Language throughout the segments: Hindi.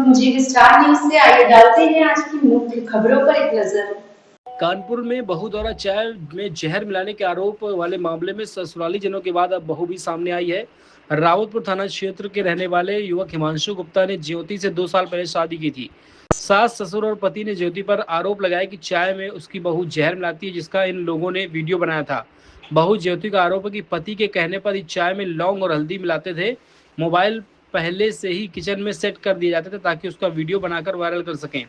जी स्टार न्यूज से आइए डालते हैं आज की मुख्य खबरों पर एक नजर। कानपुर में बहू द्वारा चाय में जहर मिलाने के आरोप वाले मामले में ससुराली जनों के बाद अब बहू भी सामने आई है। रावतपुर थाना क्षेत्र के रहने वाले युवक हिमांशु गुप्ता ने ज्योति से 2 साल पहले शादी की थी। सास, ससुर और पति ने ज्योति पर आरोप लगाया कि चाय में उसकी बहू जहर मिलाती है, जिसका इन लोगों ने वीडियो बनाया था। बहू ज्योति का आरोप है कि पति के कहने पर ही चाय में लौंग और हल्दी मिलाते थे। मोबाइल पहले से ही किचन में सेट कर दिए जाते थे ताकि उसका वीडियो बनाकर वायरल कर सकें।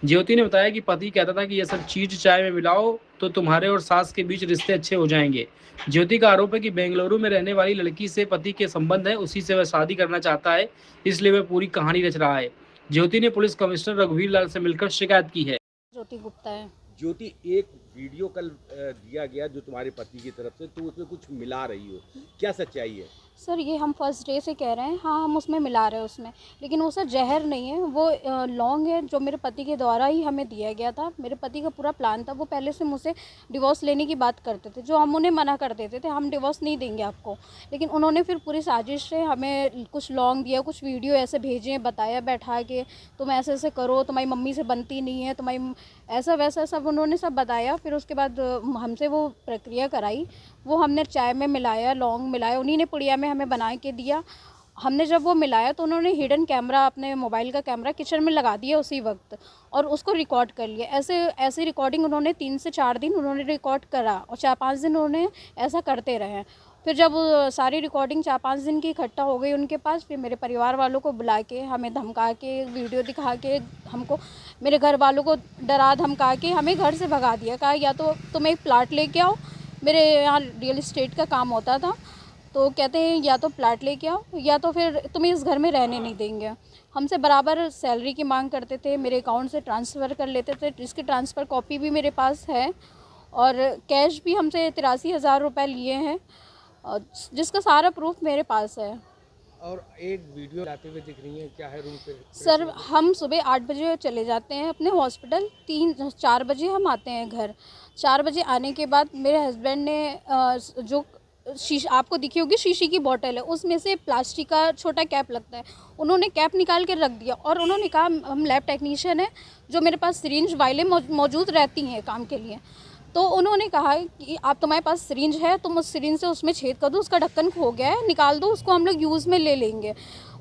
ज्योति ने बताया कि पति कहता था कि यह सब चीज चाय में मिलाओ तो तुम्हारे और सास के बीच रिश्ते अच्छे हो जाएंगे। ज्योति का आरोप है कि बेंगलुरु में रहने वाली लड़की से पति के संबंध है, उसी से वह शादी करना चाहता है, इसलिए वह पूरी कहानी रच रहा है। ज्योति ने पुलिस कमिश्नर रघुवीर लाल से मिलकर शिकायत की है। ज्योति गुप्ता है। ज्योति, एक वीडियो कल दिया गया जो तुम्हारे पति की तरफ से, तो उसमें कुछ मिला रही हो, क्या सच्चाई है? सर ये हम फर्स्ट डे से कह रहे हैं, हाँ हम उसमें मिला रहे हैं उसमें, लेकिन वो सर जहर नहीं है, वो लौंग है जो मेरे पति के द्वारा ही हमें दिया गया था। मेरे पति का पूरा प्लान था, वो पहले से मुझसे डिवोर्स लेने की बात करते थे, जो हम उन्हें मना कर देते थे, हम डिवोर्स नहीं देंगे आपको। लेकिन उन्होंने फिर पूरी साजिश से हमें कुछ लौंग दिया, कुछ वीडियो ऐसे भेजे, बताया बैठा के तुम ऐसे ऐसे करो, तुम्हारी मम्मी से बनती नहीं है, तुम्हारी ऐसा वैसा सब उन्होंने सब बताया। फिर उसके बाद हमसे वो प्रक्रिया कराई, वो हमने चाय में मिलाया, लौंग मिलाया, उन्हीं ने पुड़िया में हमें बना के दिया। हमने जब वो मिलाया तो उन्होंने हिडन कैमरा, अपने मोबाइल का कैमरा किचन में लगा दिया उसी वक्त, और उसको रिकॉर्ड कर लिया। ऐसी रिकॉर्डिंग उन्होंने 3 से 4 दिन उन्होंने रिकॉर्ड करा, और 4-5 दिन उन्होंने ऐसा करते रहे। फिर जब सारी रिकॉर्डिंग 4-5 दिन की इकट्ठा हो गई उनके पास, फिर मेरे परिवार वालों को बुला के, हमें धमका के, वीडियो दिखा के, हमको मेरे घर वालों को डरा धमका के हमें घर से भगा दिया। कहा या तो तुम एक प्लाट लेके आओ, मेरे यहाँ रियल इस्टेट का काम होता था, तो कहते हैं या तो प्लाट लेके आओ या तो फिर तुम्हें इस घर में रहने नहीं देंगे। हमसे बराबर सैलरी की मांग करते थे, मेरे अकाउंट से ट्रांसफ़र कर लेते थे, जिसकी ट्रांसफ़र कॉपी भी मेरे पास है, और कैश भी हमसे 83,000 रुपये लिए हैं, जिसका सारा प्रूफ मेरे पास है। और एक वीडियो लाते हुए दिख रही है, क्या है रूम पे? सर हम सुबह 8 बजे चले जाते हैं अपने हॉस्पिटल, 3-4 बजे हम आते हैं घर। 4 बजे आने के बाद मेरे हस्बैंड ने जो शीशा आपको दिखी होगी, शीशी की बोतल है, उसमें से प्लास्टिक का छोटा कैप लगता है, उन्होंने कैप निकाल के रख दिया, और उन्होंने कहा हम लैब टेक्नीशियन हैं, जो मेरे पास सिरिंज वाइलें मौजूद रहती हैं काम के लिए, तो उन्होंने कहा कि आप, तुम्हारे पास सिरिंज है, तुम उस सिरिंज से उसमें छेद कर दो, उसका ढक्कन खो गया है, निकाल दो, उसको हम लोग यूज़ में ले लेंगे।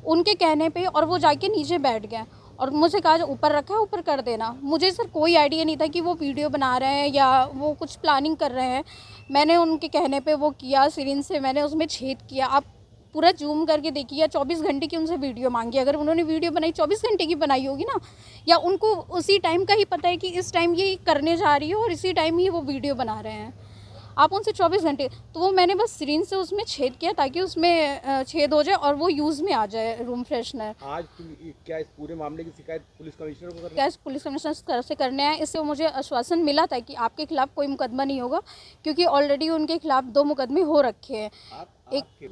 उनके कहने पे, और वो जाके नीचे बैठ गए और मुझे कहा जो ऊपर रखा है ऊपर कर देना। मुझे सर कोई आइडिया नहीं था कि वो वीडियो बना रहे हैं या वो कुछ प्लानिंग कर रहे हैं। मैंने उनके कहने पे वो किया, सिरिंज से मैंने उसमें छेद किया। आप पूरा जूम करके देखिए, 24 घंटे की उनसे वीडियो मांगी। अगर उन्होंने वीडियो बनाई 24 घंटे की बनाई होगी ना, या उनको उसी टाइम का ही पता है कि इस टाइम ये करने जा रही है और इसी टाइम ही वो वीडियो बना रहे हैं, आप उनसे 24 घंटे, तो वो मैंने बस सिरिंज से उसमें छेद किया ताकि उसमें छेद हो जाए और वो यूज़ में आ जाए रूम फ्रेशनर। आज क्या इस पूरे मामले की शिकायत पुलिस कमिश्नर को करना? क्या पुलिस कमिश्नर से करने आए, इससे मुझे आश्वासन मिला था कि आपके खिलाफ़ कोई मुकदमा नहीं होगा, क्योंकि ऑलरेडी उनके खिलाफ़ 2 मुकदमे हो रखे हैं। एक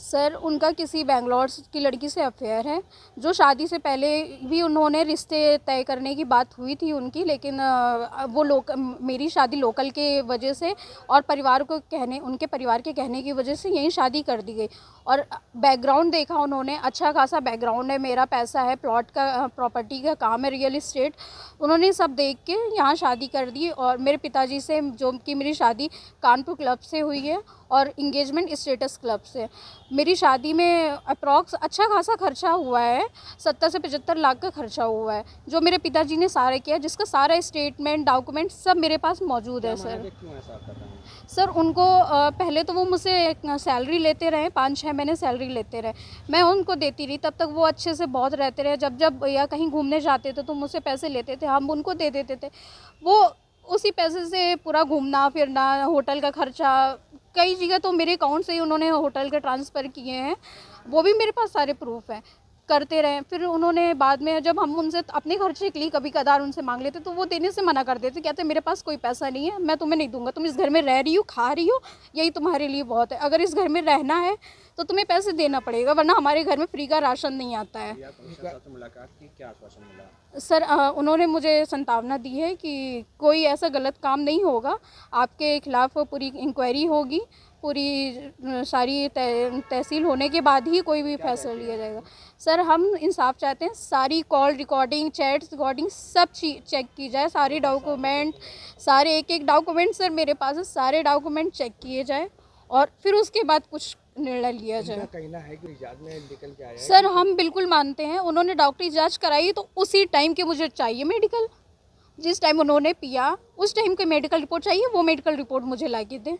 सर उनका किसी बेंगलोर की लड़की से अफेयर है, जो शादी से पहले भी उन्होंने रिश्ते तय करने की बात हुई थी उनकी, लेकिन वो मेरी शादी लोकल के वजह से और परिवार को कहने, उनके परिवार के कहने की वजह से यहीं शादी कर दी गई। और बैकग्राउंड देखा उन्होंने, अच्छा खासा बैकग्राउंड है, मेरा पैसा है, प्लॉट का, प्रॉपर्टी का काम है, रियल इस्टेट, उन्होंने सब देख के यहाँ शादी कर दी। और मेरे पिताजी से, जो कि मेरी शादी कानपुर क्लब से हुई है और इंगेजमेंट स्टेटस क्लब से, मेरी शादी में अप्रॉक्स अच्छा खासा खर्चा हुआ है, 70 से 75 लाख का खर्चा हुआ है, जो मेरे पिताजी ने सारे किया, जिसका सारा स्टेटमेंट, डॉक्यूमेंट सब मेरे पास मौजूद है। सर उनको पहले तो वो मुझसे सैलरी लेते रहे, 5-6 महीने सैलरी लेते रहे, मैं उनको देती रही, तब तक वो अच्छे से बहुत रहते रहे। जब या कहीं घूमने जाते थे तो मुझसे पैसे लेते थे, हम उनको दे देते थे, वो उसी पैसे से पूरा घूमना फिरना, होटल का खर्चा, कई जगह तो मेरे अकाउंट से ही उन्होंने होटल के ट्रांसफ़र किए हैं, वो भी मेरे पास सारे प्रूफ हैं, करते रहे। फिर उन्होंने बाद में, जब हम उनसे अपने खर्चे के लिए कभी कदार उनसे मांग लेते, तो वो देने से मना कर देते, कहते मेरे पास कोई पैसा नहीं है, मैं तुम्हें नहीं दूंगा, तुम इस घर में रह रही हो, खा रही हो, यही तुम्हारे लिए बहुत है, अगर इस घर में रहना है तो तुम्हें पैसे देना पड़ेगा, वरना हमारे घर में फ्री का राशन नहीं आता है। मुलाकात की क्या आश्वासन मिला? सर उन्होंने मुझे संभावना दी है कि कोई ऐसा गलत काम नहीं होगा, आपके खिलाफ़ पूरी इंक्वायरी होगी, पूरी सारी तहसील होने के बाद ही कोई भी फैसला लिया जाएगा। सर हम इंसाफ चाहते हैं, सारी कॉल रिकॉर्डिंग, चैट्स रिकॉर्डिंग सब चेक की जाए, सारे डॉक्यूमेंट, सारे एक एक डॉक्यूमेंट सर मेरे पास है, सारे डॉक्यूमेंट चेक किए जाए और फिर उसके बाद कुछ निर्णय लिया जाए। कहना है कि इजाज़त में निकल के आया है। सर हम बिल्कुल मानते हैं, उन्होंने डॉक्टरी जांच कराई तो उसी टाइम के मुझे चाहिए मेडिकल, जिस टाइम उन्होंने पिया उस टाइम की मेडिकल रिपोर्ट चाहिए, वो मेडिकल रिपोर्ट मुझे ला के दें।